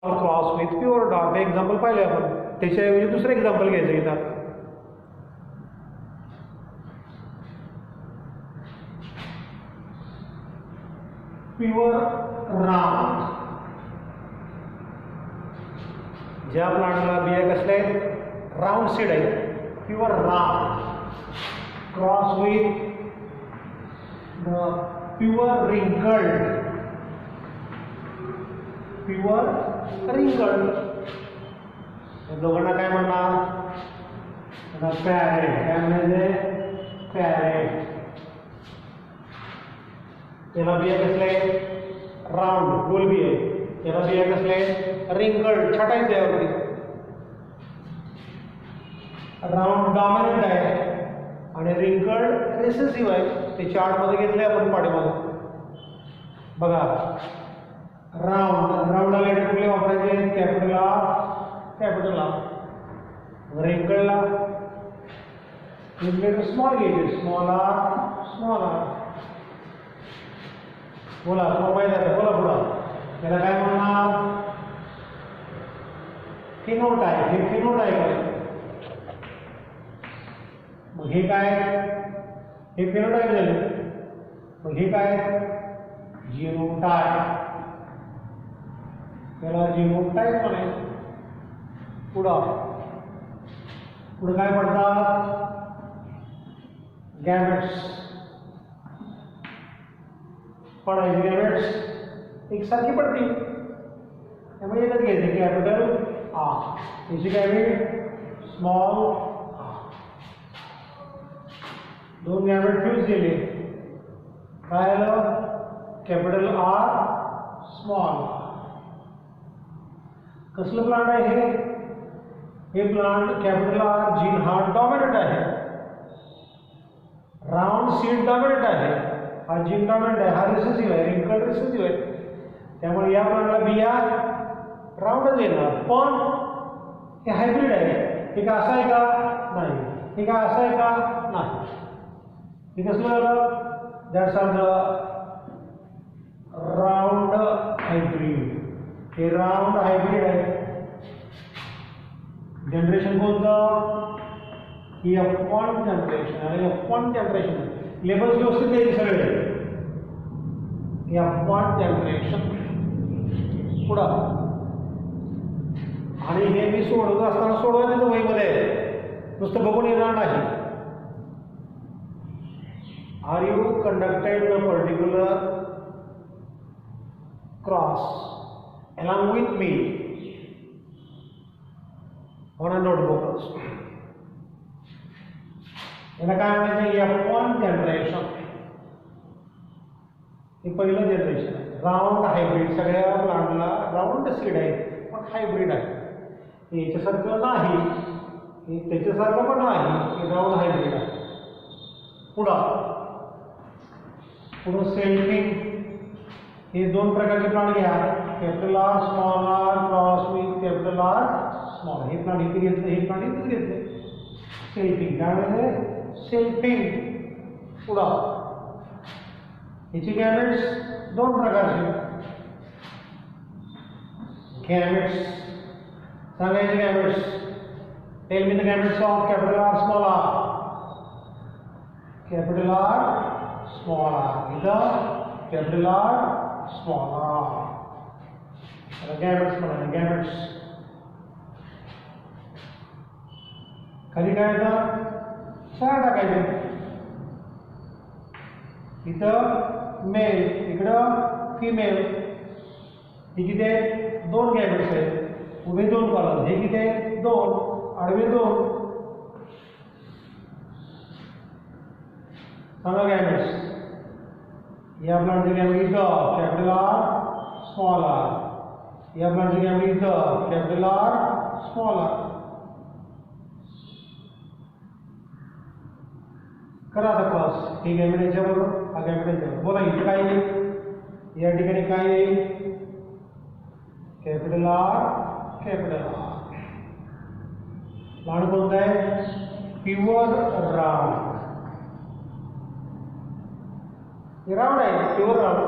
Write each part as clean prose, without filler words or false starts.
Cross with pure dark हे example पाहिले आपण. त्याच्याऐवजी दुसरं एक्झाम्पल घ्यायचं इथं. Pure round. ज्या प्लांटला बिया कसल्या आहेत? राऊंड सीड आहेत. Pure round cross with pure wrinkled. Pure wrinkled या दोघांना काय म्हणणार? पॅरेट. काय म्हणायचे? पॅरेट. त्याला बिया कसल्या आहेत? राऊंड गोल बिया. त्याला बिया कसल्या आहेत? रिंकल्ड छटा आहेत त्यावरती. राऊंड डॉमिनंट आहे आणि रिंकल्ड रिसेसिव्ह आहे. ते चार्टमध्ये घेतले आपण पाठीमागे बघा. राऊंडला लेटर कुठले वापरायचे? Capital R, capital R. रिंकल्डला लेटर स्मॉल घ्यायचे, स्मॉल आर, स्मॉल आर. बोला तुम्हाला माहिती आहे. बोला पुढं. त्याला काय म्हणणार? फिनोटाइप. हे फिनोटाइप आहे. मग हे काय? हे फिनोटाइप झाले. मग हे काय? जीनोटाइप. त्याला जीनोटाइप म्हणायचं. पुढं काय पडतात? गॅमेट्स पडायचे. गॅमेट्स एकसारखी पडतील त्यामुळे एकच घ्यायचे. Capital R. याची गॅमेट स्मॉल आर. दोन गॅमेट फ्यूज केले. काय आलं? Capital R, small R. कसलं प्लांट आहे हे प्लांट? कॅपिटल आर जीन हा डॉमिनंट आहे. राऊंड सीड डॉमिनंट आहे. हा जीन डॉमिनंट आहे. हा रिसेसिव्ह आहे. रिंकल्ड रिसेसिव्ह आहे. त्यामुळे या प्लांटला बिया राऊंडच येणार. पण हे हायब्रिड आहे. हे का असं आहे का? नाही. हे का असं आहे का? नाही. हे कसलं झालं? That's R the round hybrid. हे राऊंड हायब्रिड आहे. जनरेशन कोणतं? ही F1 जनरेशन आणि F1 जनरेशन. लेबल्स व्यवस्थित द्यायचे सगळे. F1 generation. पुढं. आणि हे मी सोडवत असताना सोडवायचं वहीमध्ये, नुसतं बघून येणार नाही. Are you conducted the particular cross along with me on a notebook. याला काय म्हणायचं? F1 generation. हे पहिलं जनरेशन आहे. Round hybrid. सगळ्या प्लांटला राऊंड सीड आहे पण हायब्रिड आहे. याच्यासारखं नाही, हे त्याच्यासारखं पण नाही. हे राऊंड हायब्रिड आहे. पुढं सेल्फिंग. हे दोन प्रकारचे प्लांट घ्या. Capital R, small R cross with capital R, small. हे प्लांट इथे घेतलं, हे प्लांट इथे घेतले. सेल्फिंग. काय म्हणजे? सेल्फिंग. पुढं. याची गॅमेट्स दोन प्रकारचे. गॅमेट्स सांगायचे. Gametes. Tell me the gametes of capital R, small R. Capital R, small R. इथं capital R, small R. Gametes म्हणाले. गॅमेट्स. खाली काय येतं? 4 टाकायचे. इथं मेल, इकडं फिमेल. हे किती आहेत? 2 गॅमेट्स आहेत. उभे 2 कॉलम. हे किती आहेत? 2. आडवे 2. सांगा गॅमेट्स. या प्लांटची गॅमेट इथं कॅपिटल आर, स्मॉल आर. या प्लांटची गॅमेट इथं कॅपिटल आर, स्मॉल आर. करा आता क्रॉस. ही गॅमेट याच्याबरोबर, हा गॅमेट याच्याबरोबर. बोला इथे काय येईल? या ठिकाणी काय येईल? Capital R, capital R. Plant कोणता आहे? Pure round. हे राऊंड आहे. Pure round.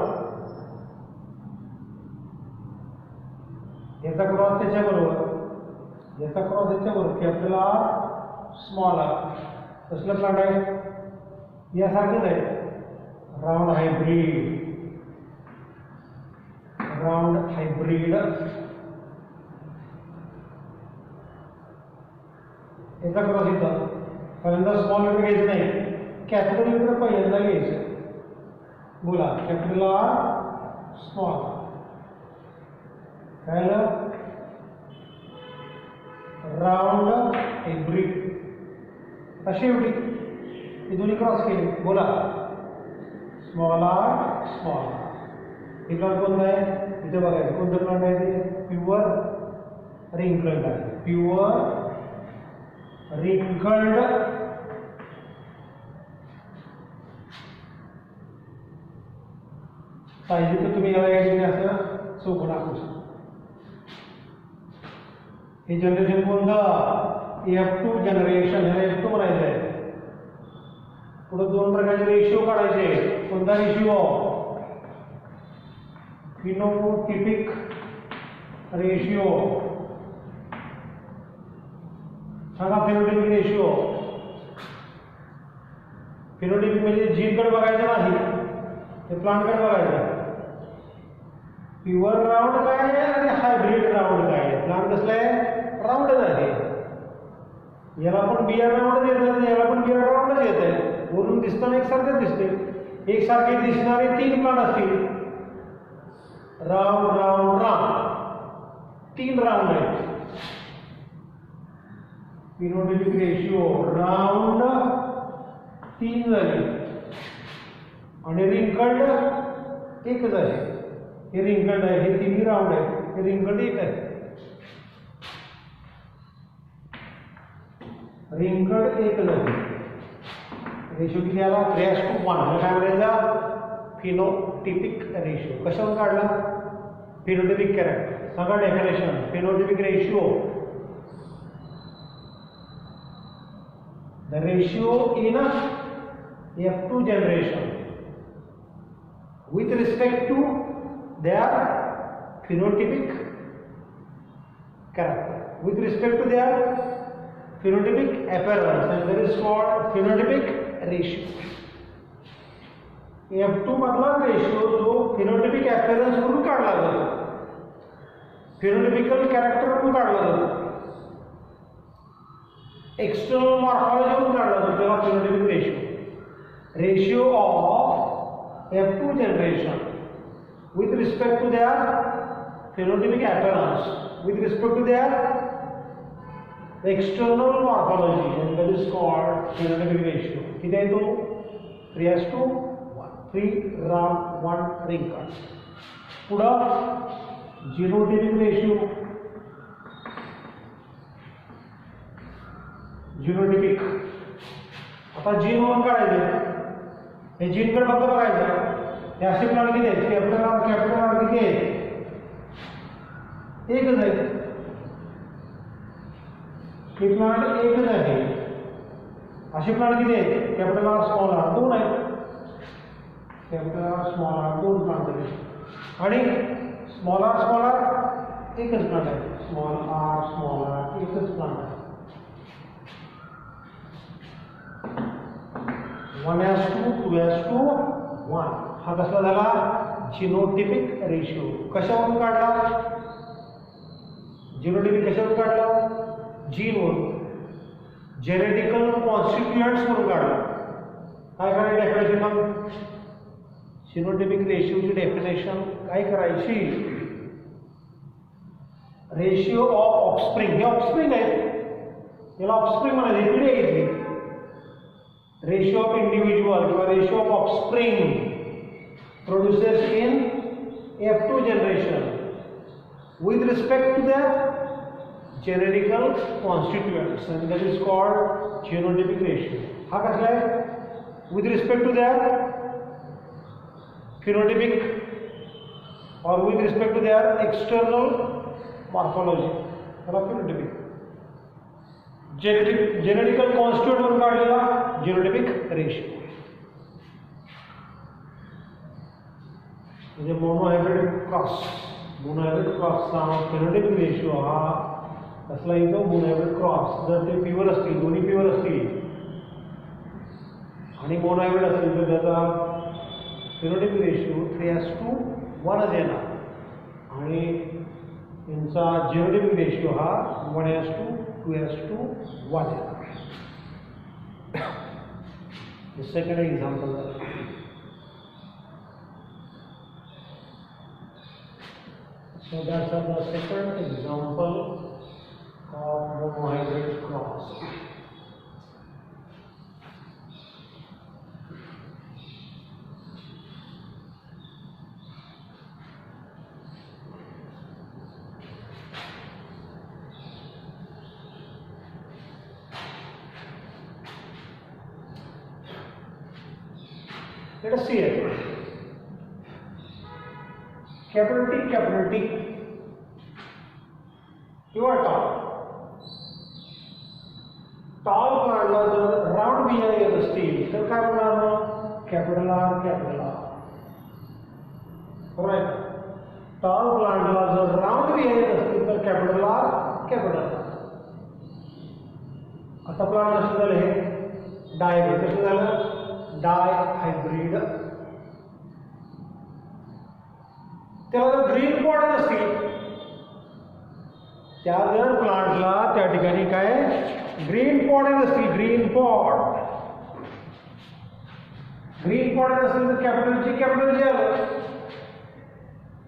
याचा क्रॉस त्याच्याबरोबर, याचा क्रॉस त्याच्याबरोबर, कॅपिटल आर स्मॉल आर. कसलं प्लांट आहे? यासारखंच आहे, राऊंड हायब्रीड. राऊंड हायब्रीड याचा क्रॉस इथं. पहिल्यांदा स्मॉल लेटर घ्यायचं नाही, कॅपिटल लेटर पहिल्यांदा घ्यायचं. बोला, कॅपिटल आर स्मॉल. काय झालं? Round hybrid. अशी एवढी हे दोन्ही क्रॉस केले. बोला, स्मॉल आर स्मॉल आर. हे प्लांट कोणतं आहे? इथे बघायचं कोणतं प्लांट आहे ते. प्युअर रिंकल्ड आहे. प्युअर रिंकल्ड पाहिजे तर तुम्ही याला या ठिकाणी असं चौक टाकू शकता. हे जनरेशन कोणतं? F2 generation. ह्याला F2 म्हणायचं आहे. पुढे दोन प्रकारचे रेशिओ काढायचे. कोणता रेशिओ? Phenotypic ratio. सांगा फिनोटिपिक रेशिओ. फिनोटिपिक म्हणजे जीनकडे बघायचं नाही, ते प्लांटकडे बघायचं. प्युअर राऊंड काय आहे आणि हायब्रिड राऊंड काय आहे? प्लांट कसला आहे? राऊंडच आहे. याला पण बियर राऊंड येतात, याला पण बियर राऊंडच येत आहे. वरून दिसताना एकसारखेच दिसते. एकसारखे दिसणारे तीन प्लांट असतील. राऊंड राऊंड राऊंड, तीन राऊंड आहेत. फिनोटिपिक रेशिओ राऊंड तीन झाले आणि रिंकल्ड एकच आहे. हे रिंकल्ड आहे, हे तिन्ही राऊंड आहे. हे रिंकल्ड एक आहे. रिंकल्ड एक आहे. रेशिओ किती आला? 3:1. काय म्हणायचा? Phenotypic ratio. कशावर काढला? Phenotypic character. सांगा definition. Phenotypic ratio, the ratio in a F2 generation with respect to their phenotypic character, with respect to their phenotypic appearance, and that is called phenotypic ratio. F2 मधला ratio जो phenotypic appearance म्हणून काढला जातो, फिनोटिपिकल character म्हणून काढला जातो, external morphology म्हणून काढला जातो, त्याला phenotypic ratio. Ratio of F2 generation with respect to their phenotypic appearance, with respect to their external morphology, and that is called phenotypic ratio. किती आहे तो? 3:1. 3 round 1 wrinkle. पुढं जीनोटिपिक रेशिओ. जीनोटिपिक आता gene म्हणून काढायचे. हे जीनकडे फक्त बघायचं. हे असे प्लांट किती आहेत? कॅपिटल आर किती आहे? एकच आहे. हे प्लांट एकच आहे. असे प्लांट किती आहेत? कॅपिटल आर स्मॉल आर 2 आहेत. Capital R small R 2 plant आहेत. आणि स्मॉल आर एकच प्लांट आहे. स्मॉल आर एकच प्लांट आहे. 1:2, 2:1. हा कसला झाला? Genotypic ratio. कशावरून काढला? जीनोटिपिक कशावरून काढला? जीनवरून. जेनेटिकल कॉन्स्टिट्युएंट्स म्हणून काढला. काय करायचं डेफिनेशन? मग जीनोटिपिक रेशिओची डेफिनेशन काय करायची? Ratio of offspring. हे ऑफस्प्रिंग आहे, याला ऑफस्प्रिंग म्हणायचे. पिढी घेतली. रेशिओ ऑफ इंडिव्हिज्युअल किंवा ratio of offspring produces in F2 generation with respect to the genetical constituents, and that is called genotypic ratio. हा कसला आहे? with respect to their phenotypic or with respect to their external morphology, त्याला phenotypic. Genetical constituent म्हणून काढलेला genotypic ratio. म्हणजे monohybrid cross. Monohybrid क्रॉसचा phenotypic ratio हा कसला येतो मोनोहायब्रिड क्रॉस जर ते प्युअर असतील दोन्ही प्युअर असतील आणि मोनोहायब्रिड असतील तर त्याचा फेनोटाइपिक रेशो 3:1 येणार आणि यांचा जिनोटाइपिक रेशो हा 1:2:1 येणार. The second example. So that's the second example of monohybrid cross. Let us see it. Capital T किंवा टॉल प्लांटला जर राऊंड बिया येत असतील तर काय होणार मग कॅपिटल आर बरोबर आहे. टॉल प्लांटला जर राऊंड बिया येत असतील तर कॅपिटल आर. आता प्लांट कसं झालं हे डायब्रिड कसं झालं डाय हायब्रिड. त्याला जर ग्रीन पॉट असतील त्या जर प्लांटला त्या ठिकाणी काय ग्रीन पॉट असतील ग्रीन पॉट असतील तर कॅपिटल जे आलं.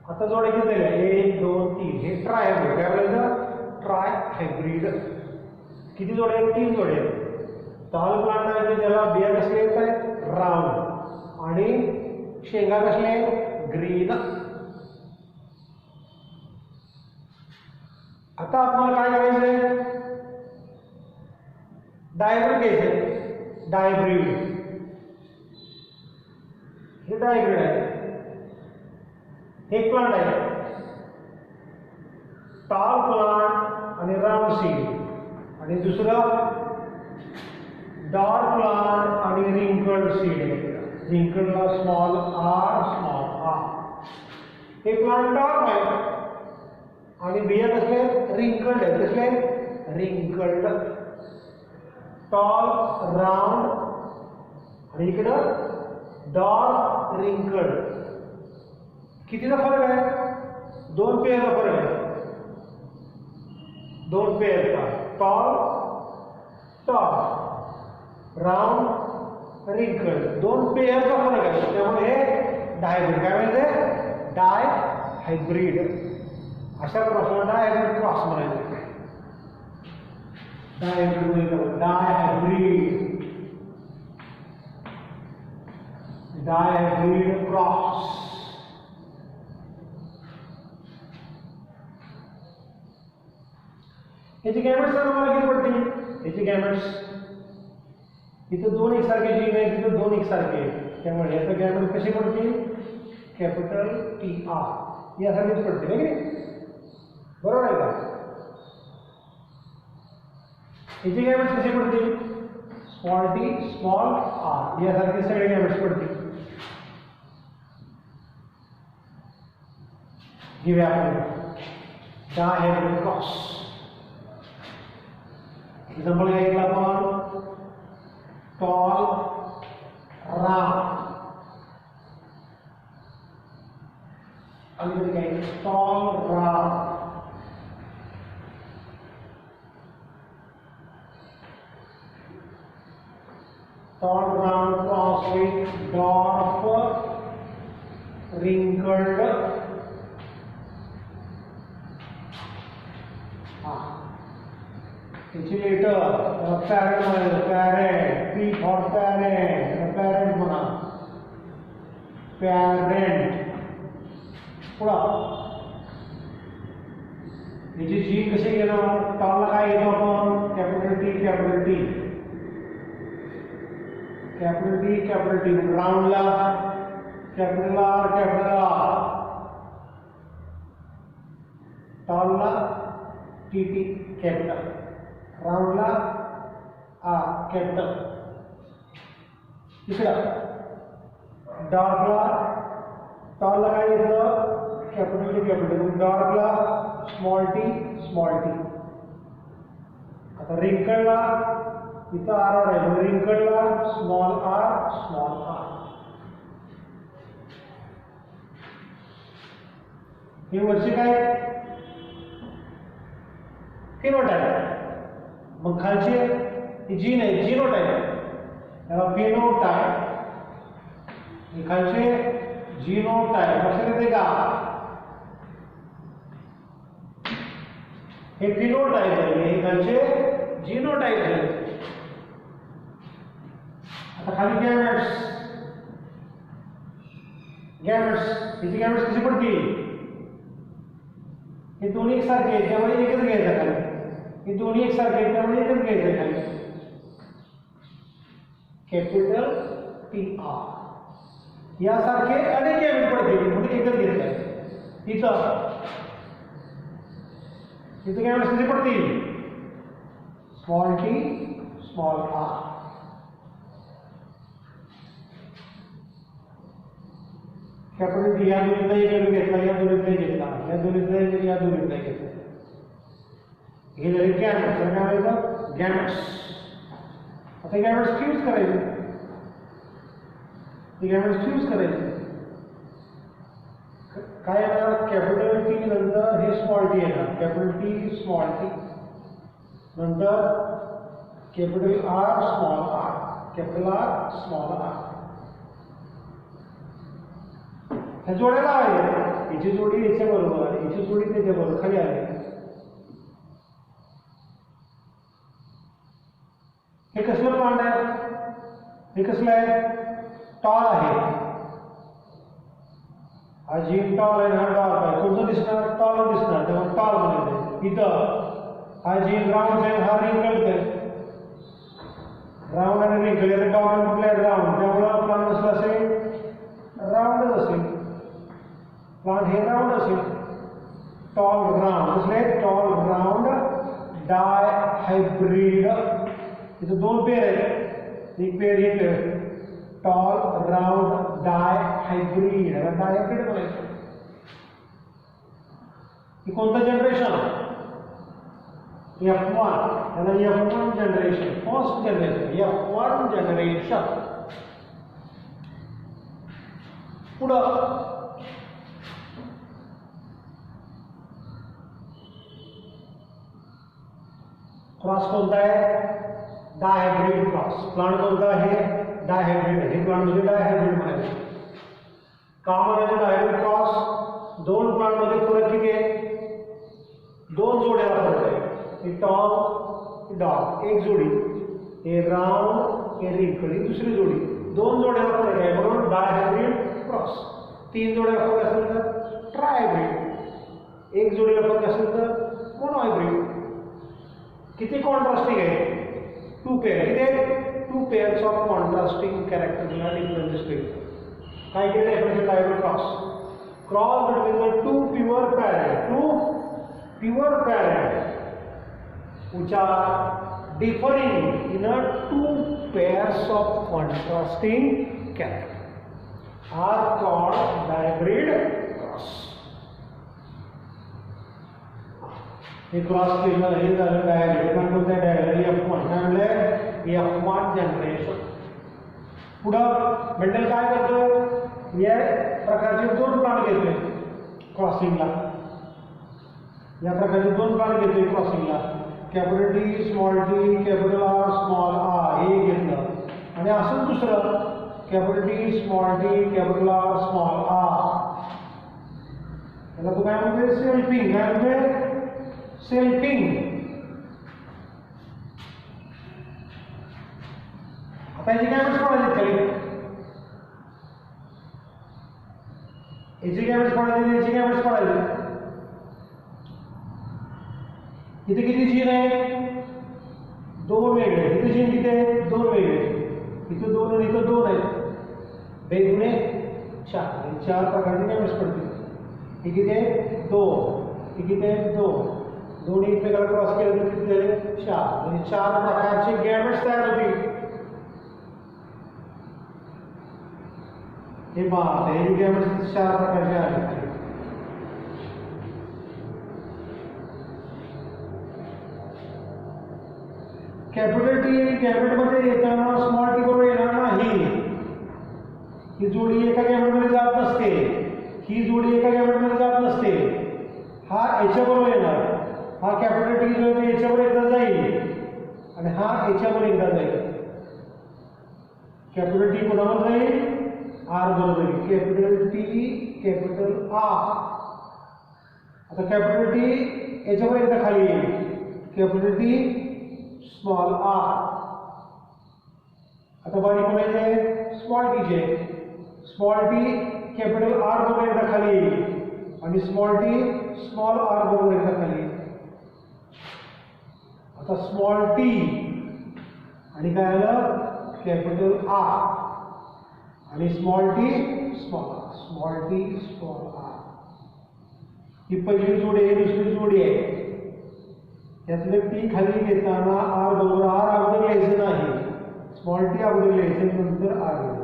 आता जोडे किती झाले 1 2 3 हे ट्राय हायब्रिड काय बोलायचं ट्राय हायब्रिड. किती जोडे आहेत 3 जोडे आहेत. टॉल प्लांट आहे ज्याला बिया कसले येत आहेत राऊंड आणि शेंगा कसले आहेत ग्रीन. आता आपल्याला काय करायचंय डायब्रिड घ्यायचंय. डायब्रिड हे डायब्रिड आहे. हे प्लांट आहे टॉल प्लांट आणि राऊंड सीड आणि दुसरं डार्क प्लांट आणि रिंकल्ड सीड. रिंकल्डला स्मॉल आर. हे प्लांट डार्क आहे आणि बिया कसले रिंकल्ड आहेत. कसले रिंकल्ड. टॉल राऊंड आणि इकडं डार्क रिंकल्ड. कितीचा फरक आहे 2 पेअरचा फरक आहे. 2 पेअरचा टॉल राऊंड रिंकल्ड 2 पेअरचा फरक आहे. त्यामुळे हे डायब्रिड काय म्हणते डाय हायब्रिड. अशा क्रॉसला डाय हायब्रिड क्रॉस म्हणायचे. डाय हायब्रिड क्रॉस. याची गॅमेट्स आम्हाला किती पडतील याची गॅमेट्स इथं 2 एकसारखे जीन आहेत तिथं 2 एकसारखे आहेत. त्यामुळे याचं गॅमेट कसे पडतील कॅपिटल TR यासारखेच पडतील आहे की बरोबर आहे का. याची गॅमेट्स कसे पडतील स्मॉल t स्मॉल r यासारखे सगळे गॅमेट्स पडतील. घेऊया आपण डाय हायब्रिड क्रॉस. एक्झाम्पल घ्यायला आपण टॉल राऊंड आणि घ्यायचं tall round. Tall round cross with dwarf wrinkled. त्याची letter parent P for parent म्हणा पॅरेंट. पुढा याची जी कशी घेणार टॉलला काय घेतो आपण कॅपिटल T राऊंडला कॅपिटल R टॉलला TT कॅपिटल राऊंडला कॅपिटल. इकडं डार्कला टॉलला काय घेतलं कॅपिटल टी कॅपिटल, डार्कला स्मॉल टी स्मॉल टी. आता रिंकलला इथं आर आर आहे, रिंकलला स्मॉल आर स्मॉल आर. हे वरचे काय फिनोटाइप. मग खालचे जीन आहे जीनोटाइप, त्याला फिनोटाइप. हे खालचे जीनोटाइप. लक्षात येते का? हे फिनोटाइप आहे, हे खालचे जीनोटाइप आहे. आता खाली गॅमेट्स. गॅमेट्स हिची गॅमेट्स कशी पडतील? हे दोन्ही एकसारखे आहेत त्यामुळे एकच घ्यायचं खाली. हे दोन्ही एकसारखे आहेत त्यामुळे एकच घ्यायचं खाली. कॅपिटल टी आर यासारखे अनेक गॅमेट पडतील म्हणजे एकच घेतलंय. इथं गॅमेट्स कसे पडतील? Small T small R. Capital T या दोन्हीतला एक घेतला, या दोन्हीतला घेतला, या दोन्हीतला या दोन्हीतला घेतला. हे झाले गॅमेट्स. काय म्हणायचं? गॅमेट्स. आता गॅमेट्स फ्यूज करायचे. हे गॅमेट्स फ्यूज करायचे. काय येणार? कॅपिटल टी नंतर हे स्मॉल टी येणार. कॅपिटल टी स्मॉल टी नंतर capital R small R, capital R small R. ह्या जोड्या लावायच्या. याची जोडी याच्या बरोबर, याची जोडी त्याच्या बरोबर खाली आली. हे कसलं प्लांट आहे? हे कसलं आहे? टॉल आहे. हा जीन टॉल आहे, हा डॉर्क आहे. कोणतं दिसणार? टॉल दिसणार, तेव्हा टॉल म्हणायचं. इथं हा जीन राऊंड आहे, हा रिंकल्ड आहे. राऊंड आणि रिंकल्ड डॉट कुठला राऊंड, त्यामुळं प्लांट कसला असेल? राऊंडच असेल. प्लांट हे राऊंड असेल. टॉल राऊंड असले टॉल राऊंड डाय हायब्रिड. इथं दोन पेर आहेत, एक पेर एक टॉल राऊंड डाय हायब्रिड. डाय हायब्रिड म्हणायचं. हे कोणतं जनरेशन? F1. त्याला F1 generation, first generation, F1 generation. पुढं क्रॉस कोणता आहे? Dihybrid cross. प्लांट कोणता आहे? डायहायब्रिड. हे प्लांट म्हणजे डायहायब्रिड म्हणायचं. का म्हणायचं डायहायब्रिड क्रॉस? दोन प्लांट मध्ये फरक किती आहे? दोन जोड्याला फरक आहे. हे टॉल, हे डॉर्क, एक जोडी. हे राऊंड, हे रिंकल, ही दुसरी जोडी. दोन जोड्याला फरक आहे म्हणून डायहायब्रिड क्रॉस. तीन जोड्याला फरक असेल तर ट्रायहायब्रिड. एक जोडीला फरक असेल तर मोनोहायब्रिड. किती कॉन्ट्रास्टिंग आहे? Two pair. किती आहेत? टू पेअर्स ऑफ कॉन्ट्रास्टिंग कॅरेक्टरला डिफरन्स दिसतोय. काय केलं आहे? Dihybrid cross. Cross between the two pure parent. Two pure parent which are differing in a two pairs of contrasting character are called dihybrid cross. हे cross केलं, हे झालं डायहायब्रिड. पण कोणत्या डायहायब्रिड? F1. काय म्हणले? F1 generation. पुढं मेंडल काय करतोय? या प्रकारचे दोन प्लांट घेतोय क्रॉसिंगला. या प्रकारचे दोन प्लांट घेतोय क्रॉसिंगला. Capital T small T, capital R small R हे घेतलं. आणि असं दुसरं capital T small T, capital R small R. त्याला तू काय म्हणते? सेल्फिंग. काय म्हणते? सेल्फिंग. आता याची गॅमेट्स पडायची खाली. याची गॅमेट्स पडायची, याची गॅमेट्स पडायची. इथे किती जीन आहे? दोन वेगळे. इथे जीन किती आहे? दोन वेगळे. इथे दोन आणि इथं दोन आहेत. वेगळे चार. चार प्रकारचे गॅमेट्स पडतील. हे किती आहे? दोन. हे किती आहे? दोन. दोन्ही एकमेकाला क्रॉस केले तर किती झाले? चार. म्हणजे चार प्रकारचे गॅमेट्स तयार होतील. हे बात हे गॅमेट्स चार प्रकारचे आहेत. कॅपिटल टी गॅमेटमध्ये येताना स्मॉल टी बरोबर येणार नाही. ही जोडी एका गॅमेटमध्ये जात नसते, ही जोडी एका गॅमेटमध्ये जात नसते. हा याच्या बरोबर येणार. हा कॅपिटल टी जो आहे याच्यावर एकदा जाईल आणि हा याच्यावर एकदा जाईल. कॅपिटल टी कोणावर जाईल? आर बरोबर जाईल. Capital T capital R. आता कॅपिटल टी याच्यावर एकदा खाली येईल. Capital T small R. आता बारी कोणाची आहे? स्मॉल टीचे. स्मॉल टी कॅपिटल आर बरोबर एकदा खाली येईल आणि स्मॉल टी स्मॉल आर बरोबर एकदा खाली येईल. आता स्मॉल टी आणि काय आलं? कॅपिटल आर आणि small T small R. Small T small R. ही पहिली जोडी आहे. दुसरी जोडी आहे. यातले टी खाली घेताना आर बरोबर आर अगोदर लिहायचं नाही. स्मॉल टी अगोदर लिहायचं, नंतर आर लिहायचं.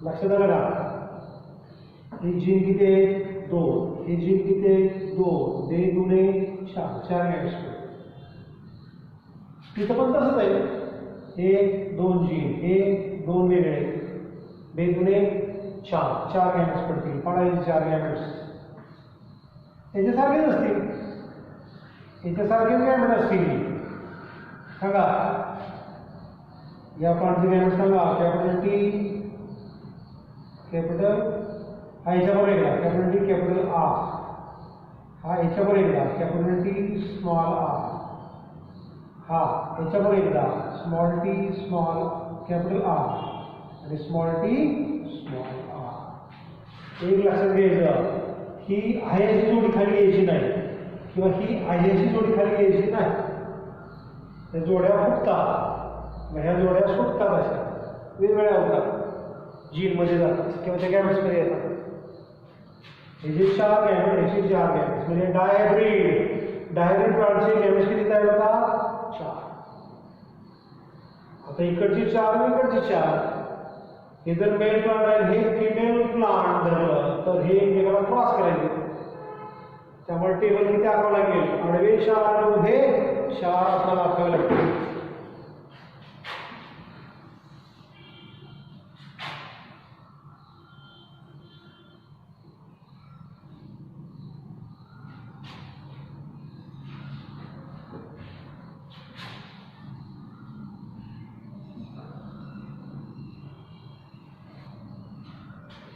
लक्षात आलं का? ही जीन किती आहे? 2. ही जीन किती आहे? 2. 2 दुणे 4. 4 गॅमेट्स. तिथं पण तसंच आहे. हे 2 जीन, हे 2 वेगळे. 2 दुणे 4. 4 गॅमेट्स पडतील. पडायचे 4 गॅमेट्स. याच्यासारखेच असतील. याच्यासारखेच गॅमेट असतील. सांगा या पांढरे गॅमेट सांगा. कॅपिटल टी कॅपिटल हा याच्यावर एकदा. Capital T capital R. हा याच्यावर एकदा. Capital T small R. हा याच्यावर एकदा. Small T small capital R आणि स्मॉल टी स्मॉल आर. एक लक्षात घ्यायचं, ही आहे अशी जोडी खाली यायची नाही किंवा ही आहे अशी जोडी खाली यायची नाही. त्या जोड्या फुटतात. ह्या जोड्या सुटतात. अशा वेगवेगळ्या होतात. जीनमध्ये जातात किंवा त्या गॅमेट्समध्ये येतात. हे जे 4 गॅमेट, याचे 4 गॅमेट्स म्हणजे डायहायब्रिड. डायहायब्रिड प्लांटचे गॅमेट्स किती तयार होतात? 4. आता इकडची 4 आणि इकडची 4. हे जर मेल प्लांट आहे, हे फिमेल प्लांट धरलं तर हे एकमेकाला क्रॉस करायचे. त्यामुळे टेबल किती आखावं लागेल? आडवे 4 आणि उभे 4 आपल्याला आखावे लागतील.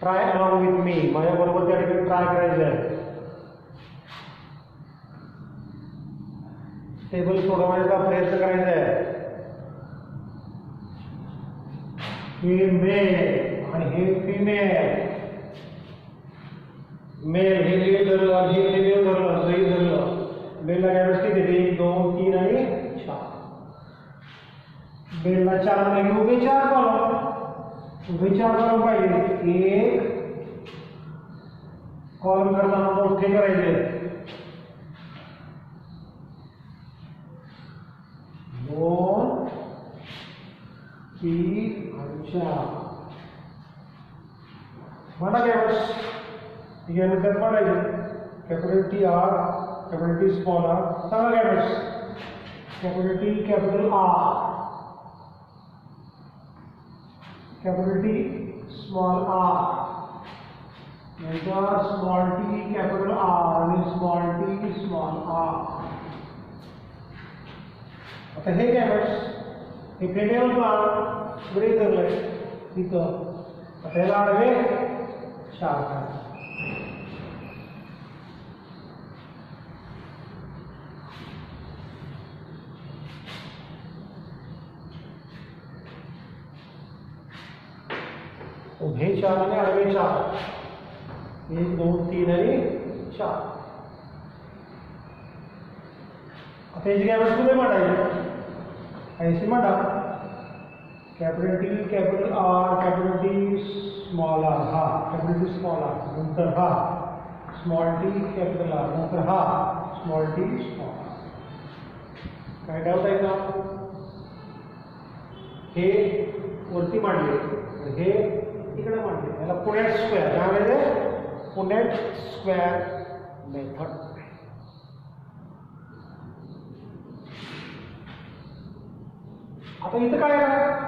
Try along with me. माझ्याबरोबर त्या ठिकाणी ट्राय करायचं आहे. टेबल सोडवण्याचा प्रयत्न करायचा आहे. हे मेल आणि हे फिमेल. मेल हे मेल धरलं, हे फिमेल धरलं, सही धरलं. मेलला गॅमेट्स किती देते? 1 2 3 आणि 4. मेलला 4 नाही, उभे 4 कॉलम. उभे 4 कॉलम पाहिजे. एक कॉलम करताना मोठे करायचे. 2 3 आणि 4. म्हणा गॅमेट्स. गॅमेट त्यात पडायचे. Capital T R capital T small R. सांगा gametes. Capital T capital R. Capital T small R. नंतर स्मॉल टी कॅपिटल आर आणि स्मॉल टी स्मॉल आर. आता हे गॅमेट्स, हे फिमेल प्लांट ब्रेक धरलंय तिथं. आता याला आडवे 4 करा. उभे 4 आणि आडवे 4. 1 2 3 आणि 4. आता याची गॅमेट्स कुठे मांडायचे? ऐसे मांडा. Capital T capital R capital T small R. हा कॅपिटल टी स्मॉल आर. नंतर हा स्मॉल टी कॅपिटल आर. नंतर हा स्मॉल टी स्मॉल आर. काय डाऊट आहे का? हे वरती मांडले, हे इकडे मांडले. याला पुनेट स्क्वेअर काय म्हणजे? Punnett square method. आता इथं काय येणार,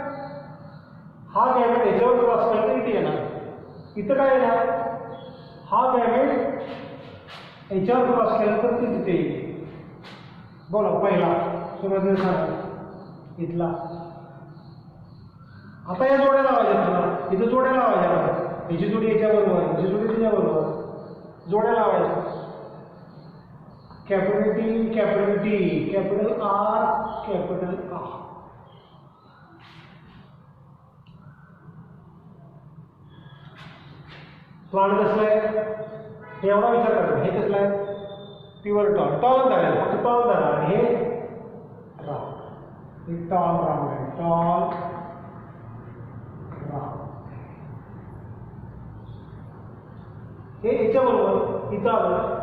हा गॅमेट याच्यावर क्रॉस केला तर इथे येणार, इथं काय येणार, हा गॅमेट याच्यावर क्रॉस केला तर ते तिथे येईल. बोला पहिला सुरुवातीला सांगा इथला. आता या जोड्या लावायच्या तुला, इथं जोड्या लावायच्या, याची जोडी याच्याबरोबर, याची जोडी त्याच्याबरोबर, जोड्या लावायच्या. Capital T, capital T, capital R, capital R. Plant कसला आहे एवढा विचार करा, हे कसलं आहे प्युअर टॉल, टॉल धरायला फक्त टॉल धरा, आणि हे राऊंड, हे टॉल राऊंड आहे, टॉल राऊंड. हे याच्याबरोबर इथं आलं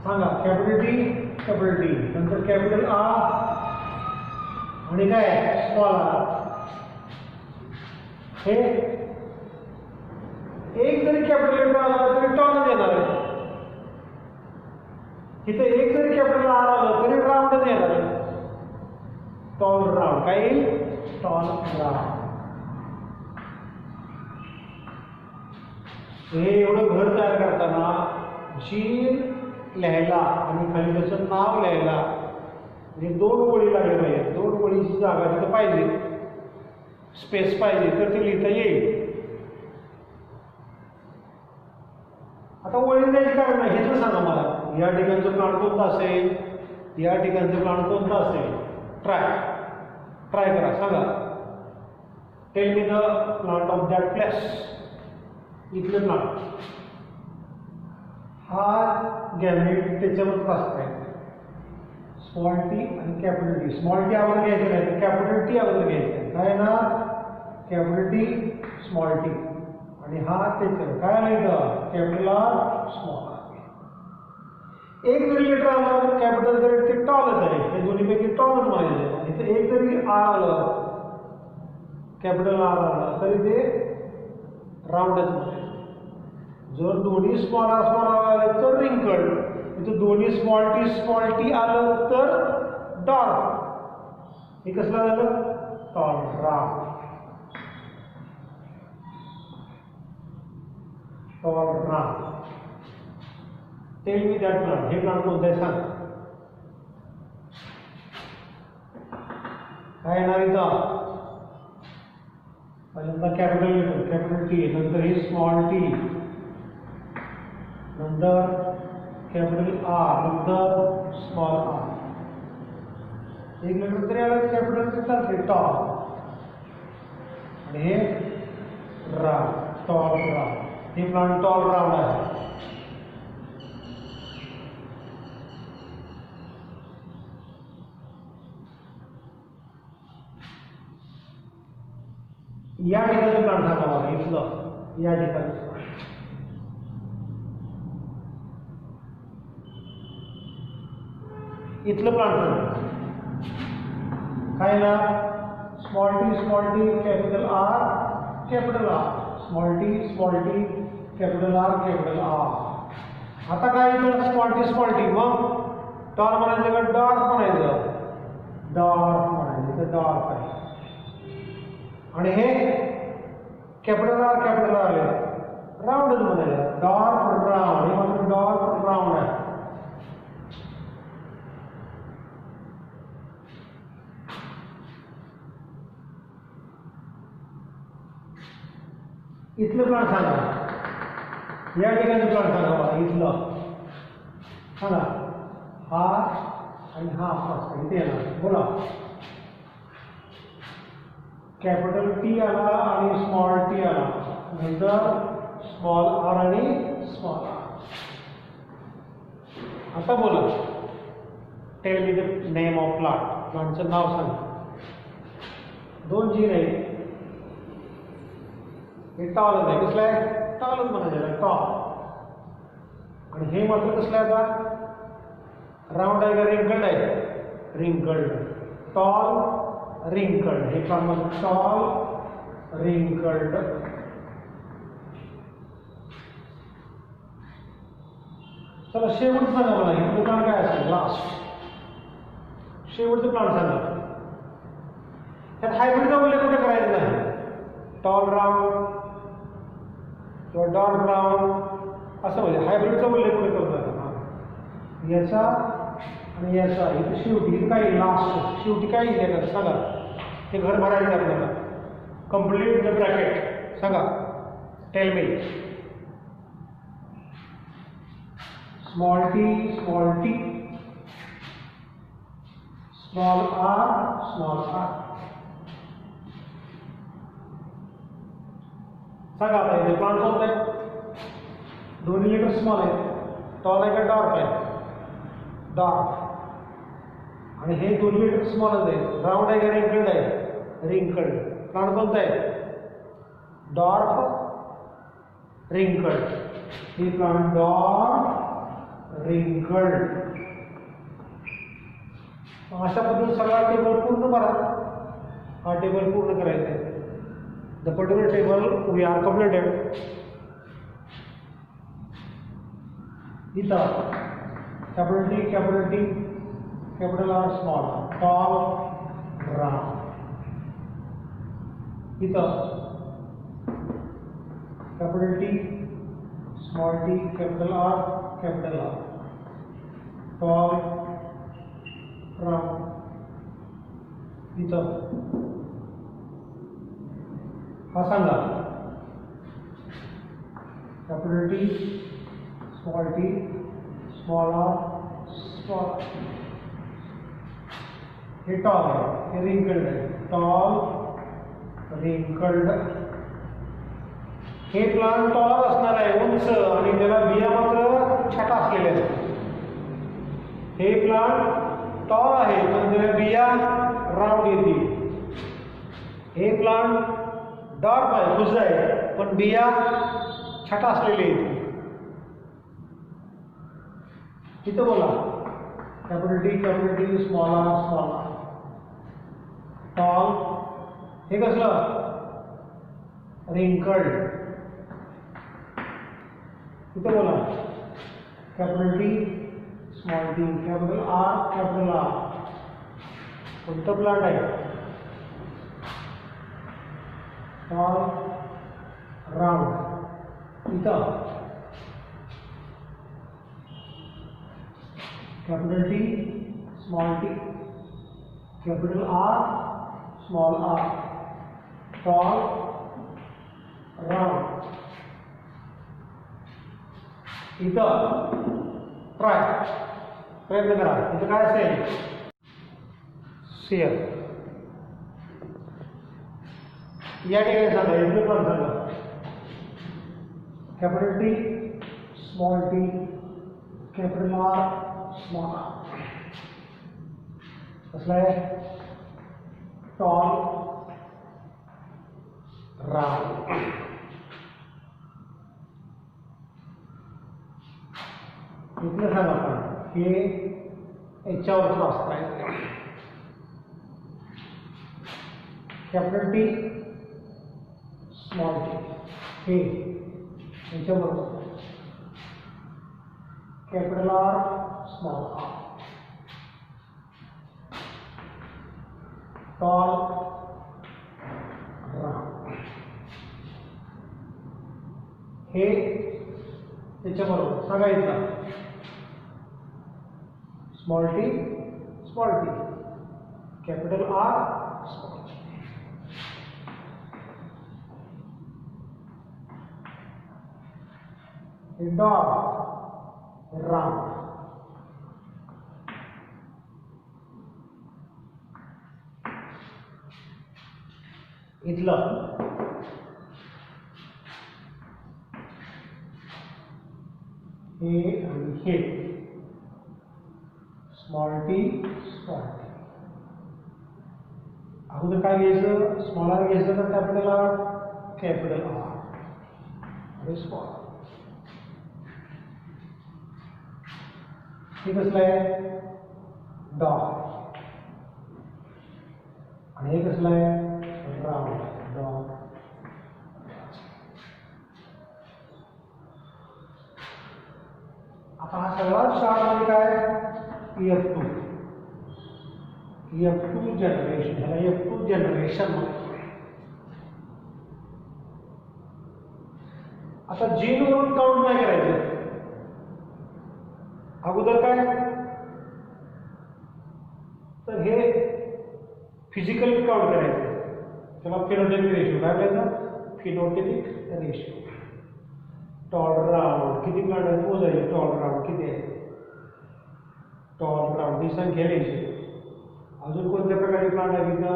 सांगा, कॅपिटल टी, नंतर कॅपिटल आर आणि काय स्मॉल आर. हे एक जरी कॅपिटल लेटर आला तरी टॉलच येणार आहे, इथे एक जरी कॅपिटल आर आलं तरी राऊंडच येणार आहे, टॉल राऊंड. काय येईल, टॉल राऊंड. हे एवढं घर तयार करताना जी लिहायला आणि खाली त्याचं नाव लिहायला म्हणजे 2 ओळी लागल्या पाहिजे, 2 ओळीची जागा तिथं पाहिजे, स्पेस पाहिजे तर ते लिहिता येईल. आता ओळी द्यायची कारण नाही हे तर सांगा मला, या ठिकाणचं प्लांट कोणतं असेल, या ठिकाणचं प्लांट कोणतं असेल, ट्राय करा सांगा. Tell me the plant of that place. इथलं प्लांट, हा गॅमेट त्याच्यावर क्रॉस करायचा, स्मॉल टी आणि कॅपिटल टी. स्मॉल टी अगोदर घ्यायचं नाही तर कॅपिटल टी अगोदर घ्यायचं, काय ना कॅपिटल टी स्मॉल टी, आणि हा त्याच्यावर काय लिहायचं, कॅपिटल आर स्मॉल आर. एक जरी लेटर आलं कॅपिटल तरी ते टॉलच आहे, त्या दोन्हीपैकी टॉलच म्हणायचं. इथं एक जरी आर आलं, कॅपिटल आर आलं तरी ते राऊंडच म्हणायचं. जर दोन्ही स्मॉल आर आले तर रिंकल्ड, इथं दोन्ही स्मॉल टी आलं तर डॉर्क. हे कसलं झालं, tall round, tall round. Tell me that plant. हे प्लांट कोणतं आहे सांग, काय येणार इथं, पहिल्यांदा कॅपिटल लेटर कॅपिटल टी, नंतर हे स्मॉल टी, नंतर कॅपिटल आर, नंतर स्मॉल आर. एक लेटर तरी आलं कॅपिटल ते चालते, टॉल, आणि हे राऊंड, टॉल राऊंड. हे प्लांट टॉल राऊंड आहे. या ठिकाणी प्लांट सांगा मला, इथलं या ठिकाणी इथलं प्लांट सांगा, काय ना small T capital R, small T capital R, capital R. आता काय इथं स्मॉल टी मग टॉल म्हणायचं का डार्क म्हणायचं, डार्क म्हणायचं, तर डार्क आहे. आणि हे कॅपिटल आर राऊंडच म्हणायचं, डार्क राऊंड. हे मात्र डार्क राऊंड आहे. इथलं प्लांट सांगा, या ठिकाणचं प्लांट सांगा मला, इथलं सांगा, हा आणि हा इथे येणार. बोला, कॅपिटल टी आला आणि स्मॉल टी आला, नंतर स्मॉल आर आणि स्मॉल आर. आता बोला, tell me the name of plant. प्लांटचं नाव सांगा. 2 जीन आहेत, हे टॉलच आहे, कसलं आहे, टॉलच म्हणायचं, टॉल. आणि हे मात्र कसलं आहे, आता राऊंड आहे का रिंकल्ड आहे, रिंकल्ड, टॉल रिंकल्ड. हे प्लांट टॉल रिंकल्ड. चला शेवटचं सांगा मला, हे प्लांट काय असेल, लास्ट शेवटचं प्लांट सांगा. त्यात हायब्रिडचा उल्लेख कुठे करायचा नाही. टॉल राऊंड किंवा डॉट राऊंड असं म्हणजे हायब्रिडचा उल्लेख कुठे करतो. याचा आणि याचा इथे शेवटी इथे काय लास्ट शेवटी काय येईल सांगा. ते घर भरायचं आपल्याला. कंप्लीट द ब्रॅकेट सांगा. Tell me. Small T small T small R सांगा. आता इथे प्लांट कोणता आहे. दोन्ही लेटर स्मॉल आहे. टॉल आहे का डार्क आहे. डार्क. आणि हे दोन्ही लेटर स्मॉलच आहे. राऊंड आहे का रिंकल्ड आहे. रिंकल्ड. प्लांट कोणता आहे. Dark wrinkled. हे प्लांट डॉर्क रिंकल्ड. अशा पद्धतीने सगळा टेबल पूर्ण करा. हा टेबल पूर्ण करायचा आहे. The particular table we are completed. इथं capital T, capital R, small, tall, round. इथं capital T, small t, capital R, tall, round. इथं हा सांगा. Capital T small R small. हे टॉल आहे. हे रिंकल्ड आहे. Tall wrinkled. हे प्लांट टॉल असणार आहे उंच आणि त्याला बिया मात्र छोटा असलेल्या आहेत. हे प्लांट टॉल आहे पण त्याला बिया राऊंड येतील. हे प्लांट डार्क आहे खुश आहे पण बिया छोटा असलेले आहेत. इथं बोला. Capital T small R tall. हे कसलं रिंकल्ड. इथं बोला. Capital T small T capital R. कोणतं प्लांट आहे. Tall round. इथं capital T small T capital R small R tall round. इथं प्रयत्न करा. इथं काय असेल. शेअर. या ठिकाणी सांगा. इथलं पण सांगा. Capital T small T capital R small R. कसलं आहे. Tall round. इथलं सांगा आपण. हे याच्यावर क्रॉस करायचं. कॅपिटल टी स्मॉल टी हे याच्याबरोबर capital R small R tall round. हे याच्याबरोबर सांगायचं. Small T capital R small. डॉट राऊंड. इथलं हे आणि हे स्मॉल टी अगोदर काय घ्यायचं. स्मॉल आर घ्यायचं का कॅपिटल आर आणि स्मॉल. हे कसलं आहे. डॉट. आणि हे कसलं आहे. राऊंड. डॉट. आता हा सगळा चार्ट म्हणजे काय. F2 F2 जनरेशन, ह्याला F2 जनरेशन म्हणतात. आता जीनवरून काउंट नाही करायचं. अगोदर काय तर हे फिजिकली काउंट करायचं. त्याला फिनोटाइपिक रेशो काय करायचं? Phenotypic ratio. टॉल राउंड किती प्लांट आहेत मोजायचे. टॉल राउंड किती आहे? टॉल राउंड ही संख्या लिहायची. अजून कोणत्या प्रकारचे प्लांट आहे तिथं?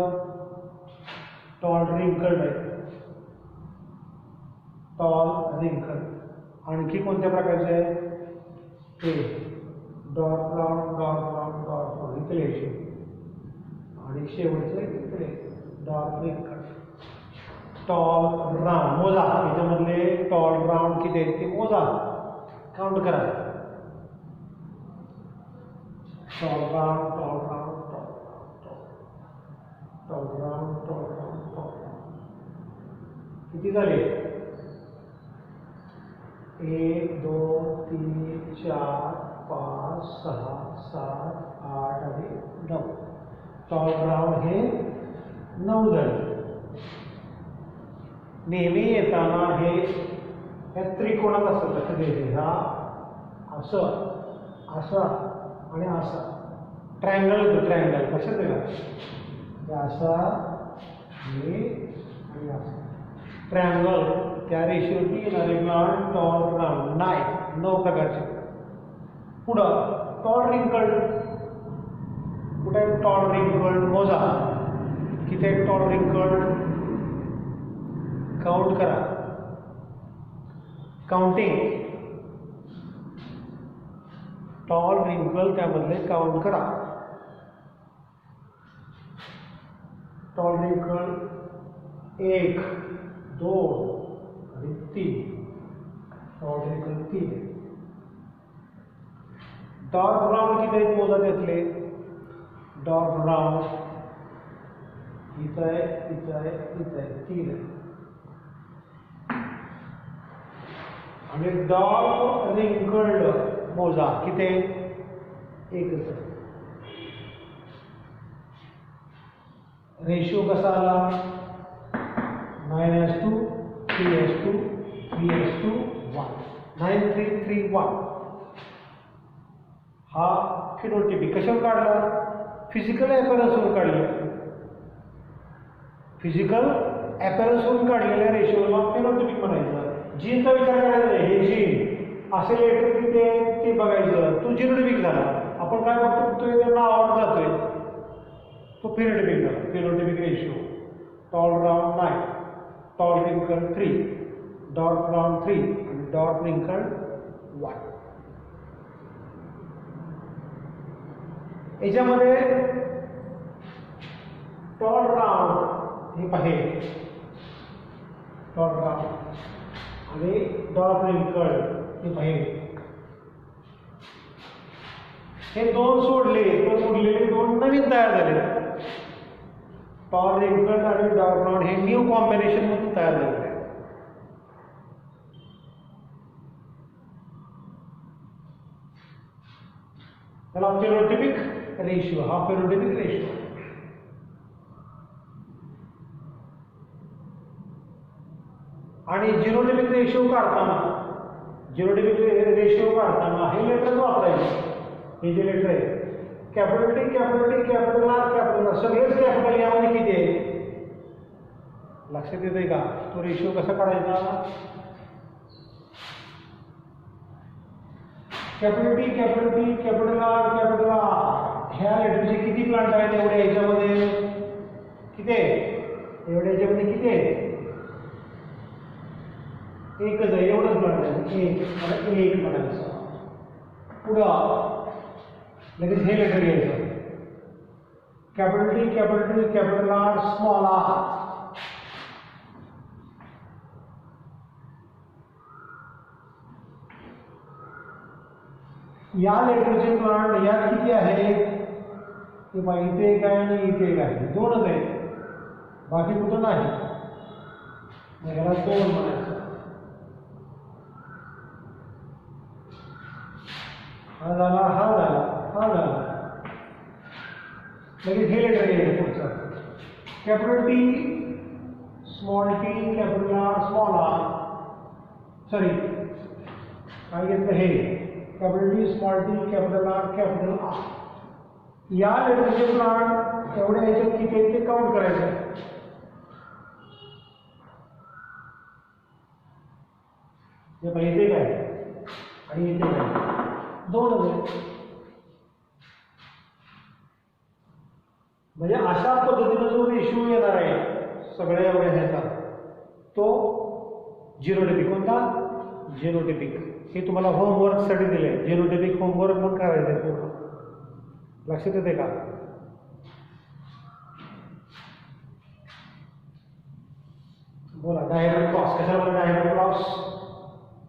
टॉल रिंकल्ड आहे. Tall wrinkled. आणखी कोणत्या प्रकारचे आहे? ते dot round dot round dot round इथे लिहायचे. आणि शेवटचं इकडे डॉट रिंकल्ड. टॉल राउंड मोजा. याच्यामधले टॉल राउंड किती आहेत ते मोजा. काउंट करा. Tall round tall round tall round tall round tall round किती झाले? 1 2 3 4 5 6 7 8 आणि 9. टॉल राउंड हे 9 झाले. नेहमी येताना हे या त्रिकोणात असतं. लक्ष द्यायचे. हा असं असा आणि असा ट्रायंगल होतो. ट्रायंगल लक्षात आहे का? असा हे आणि असा ट्रायंगल. त्या रेशिओची येणारे प्लांट टॉल राउंड नाही. 9 प्रकारचे. पुढं टॉल रिंकल्ड. कुठे आहे टॉल रिंकल्ड? मोजा किती आहे टॉल रिंकल्ड. काउंट करा. काउंटिंग. टॉल रिंकल त्यामधले काउंट करा. टॉल रिंकल 1 2 आणि 3. Tall wrinkle 3. डार्क ब्राउन किती आहेत मोजा त्यातले. डार्क ब्राउन इथं आहे इथं आहे इथं आहे 3 आहे. आणि डार्क रिंकल्ड मोजा किती? 1च आहे. रेशिओ कसा आला? 9:2 3:2 3:1 9 3 3 1. हा फिनोटाइपिक कशावर काढला? फिजिकल ॲपरन्सवरून काढले. फिजिकल ॲपरन्सवरून काढलेल्या रेशिओला फिनोटाइपिक म्हणायचं. जीनचा विचार करायचा नाही. हे जीन असे लेटर किती आहे ते बघायचं. तो जिनोटाइपिक झाला. आपण काय बघतो? तो त्यांना आवड जातोय. तो फिनोटाइपिक झाला. Phenotypic ratio. Tall round 9 tall wrinkled 3 dark round 3 आणि डार्क रिंकल्ड 1. याच्यामध्ये टॉल राउंड हे पाहिजे. टॉल राउंड आणि डार्क रिंकल्ड हे पाहिजे. हे 2 सोडले तर उरलेले 2 नवीन तयार झाले. टॉल रिंकल्ड आणि डार्क राउंड हे न्यू कॉम्बिनेशन मधून तयार झाले. त्याला फिनोटाइपिक रेशिओ. हा फिनोटाइपिक रेशिओ. आणि जिनोटाइपिक रेशिओ काढताना हे लेटर वापरायचे. हे जे लेटर आहे capital T capital T capital R capital R सगळेच कॅपिटल. यामध्ये किती आहे लक्षात येत आहे का? तो रेशिओ कसा काढायचा? Capital T capital T capital R ह्या लेटरचे किती प्लांट आहेत एवढ्या याच्यामध्ये? किती आहे एवढ्या याच्यामध्ये? किती आहे? 1च आहे. एवढंच प्लांट आहे. 1 म्हणायचं. पुढं लगेच हे लेटर घ्यायचं. Capital T capital R small R. या लेटरचे प्लांट या किती आहेत ते पहा. इथे एक आहे आणि इथे एक आहे. 2च आहेत. बाकी कुठं नाही. मग याला 2 म्हणायचं. हा झाला. लगेच हे लेटर घ्यायचं पुढचं. Capital T small T capital R small R, sorry काय घेतलं हे capital T small T capital R capital R. या लेटरचे प्लांट एवढ्या ह्याच्यात किती आहेत ते काउंट करायचं. हे पाहिजे काय आणि इथे काय, दोनच आहेत. म्हणजे अशा पद्धतीनं जो रेशिओ येणार आहे सगळ्या एवढ्या ह्याचा तो झिरोटिपिक. कोणता? झिरोटिपिक. हे तुम्हाला होमवर्कसाठी दिले आहे. झिरोटिपिक होमवर्क पण करायचं आहे पूर्ण. लक्षात येते का? बोला. डायगोनल क्रॉस कशाला बोला? डायगोनल क्रॉस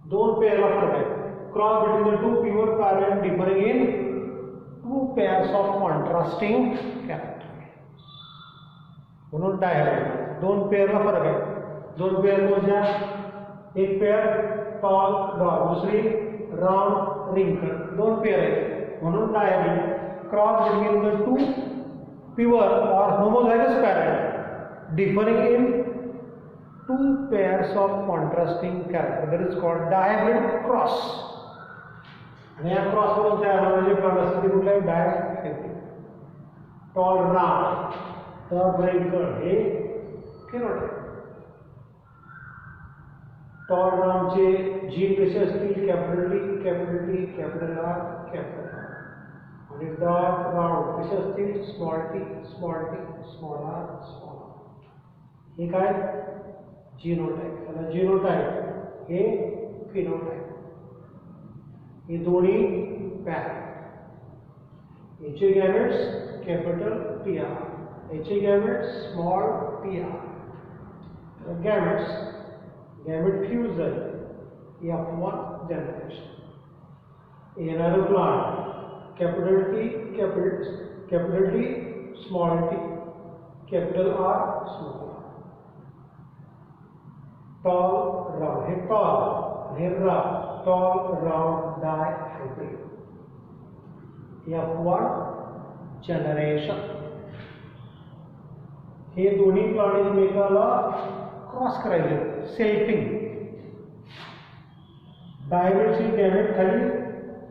दोन पेअरला फरक आहे. Cross between the two pure parent differing in two pairs of contrasting character. म्हणून डायगोनल दोन पेअरला फरक आहे. दोन पेअर कोणत्या? एक पेअर टॉल डॉट, दुसरी राउंड रिंकल. दोन पेअर आहेत म्हणून diagonal. Cross between the two pure और homozygous parent differing in two pairs of contrasting character, that is called diamond cross. आणि या क्रॉस करून तयार होणारे प्लांट असते ते कुठले? डायहॅब्रिड. टॉल राउंड टॉल रिंकल हे फिनोटाइप. टॉल राउंडचे जीन कसे असतील? Capital T capital R capital R. आणि डार्क राउंड कसे असतील? Small T small R small R. हे काय? जीनोटाइप. त्याला जीनोटाइप हे फिनोटाइप. हे दोन्ही पॅरेंट. याचे गॅमेट्स कॅपिटल टी आर, याचे gametes small T R. Gamete fuse झाले F1 जनरेशन. येणारं plant capital T small T capital R small. Tall round हे टॉल हे round tall round dihybrid. F1 generation. हे दोन्ही प्लांट एकमेकाला cross करायचे. Selfing. डायहायब्रिडची gamete खाली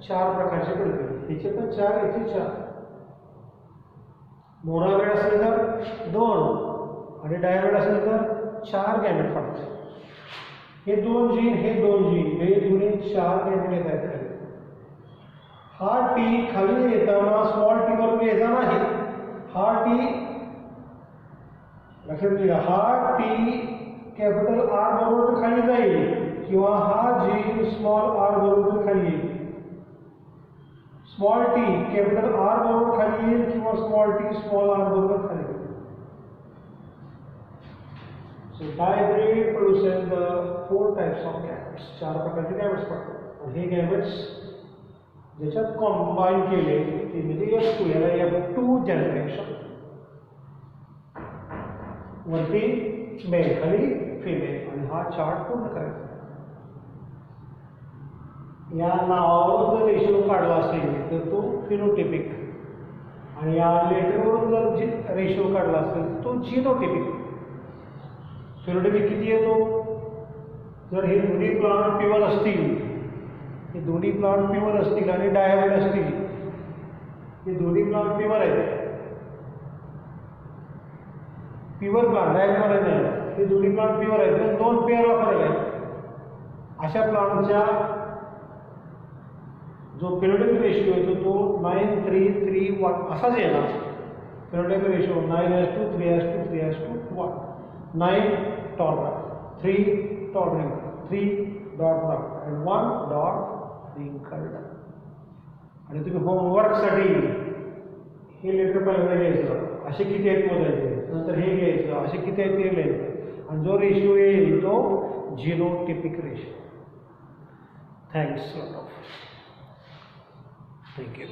चार प्रकारचे पडतील. याचे पण चार, याचे चार. मोनोहायब्रिड असेल तर दोन आणि डायहायब्रिड असेल तर चार गॅमेट पडतात. हे दोन जीन हे दोन्ही चार गॅमेट येत आहेत खाली. हा टी खाली येताना स्मॉल टी बरोबर यायचा नाही. हा टी लक्षात घ्या. हा टी कॅपिटल आर बरोबर खाली जाईल किंवा हा जी स्मॉल आर बरोबर खाली येईल. स्मॉल टी कॅपिटल आर बरोबर खाली येईल किंवा स्मॉल टी स्मॉल आर बरोबर खाली येईल. So dihybrid produces the four types of gametes. चार प्रकारचे गॅमेट्स पडतात. आणि हे गॅमेट्स ज्याच्यात कॉम्बाईन केले ते म्हणजे F2. याला F2 जनरेशन. वरती मेल खाली फिमेल. आणि हा चार्ट पूर्ण करायचा. या नावावर जर रेशो काढला असेल तर तो फिनोटिपिक आणि या लेटरवरून जर रेशो काढला असेल तर तो जीनोटिपिक. फिनोटिपिक किती येतो? जर हे दोन्ही प्लांट प्युअर असतील, हे दोन्ही प्लांट प्युअर असतील आणि डायहायब्रिड असतील, हे दोन्ही प्लांट प्युअर आहेत. प्युअर प्लांट डायहायब्रिड नाही. हे दोन्ही प्लांट प्युअर आहेत पण दोन पेअरला फरक आहे. अशा प्लांटच्या जो फिनोटाइपिक रेशिओ येतो तो 9:3:3:1 असाच येणार. Phenotypic ratio 9:3:3:1. 9 tall round, 3 tall wrinkle, 3 dot round आणि 1 डॉट रिंकल्ड. आणि तुम्ही होमवर्कसाठी हे लेटर पहिल्यांदा घ्यायचं. असे किती आहेत मोजायचे. नंतर हे घ्यायचं. असे किती आहेत ते लिहायचं. आणि जो रेशिओ येईल तो genotypic ratio. Thanks lot of. Thank you.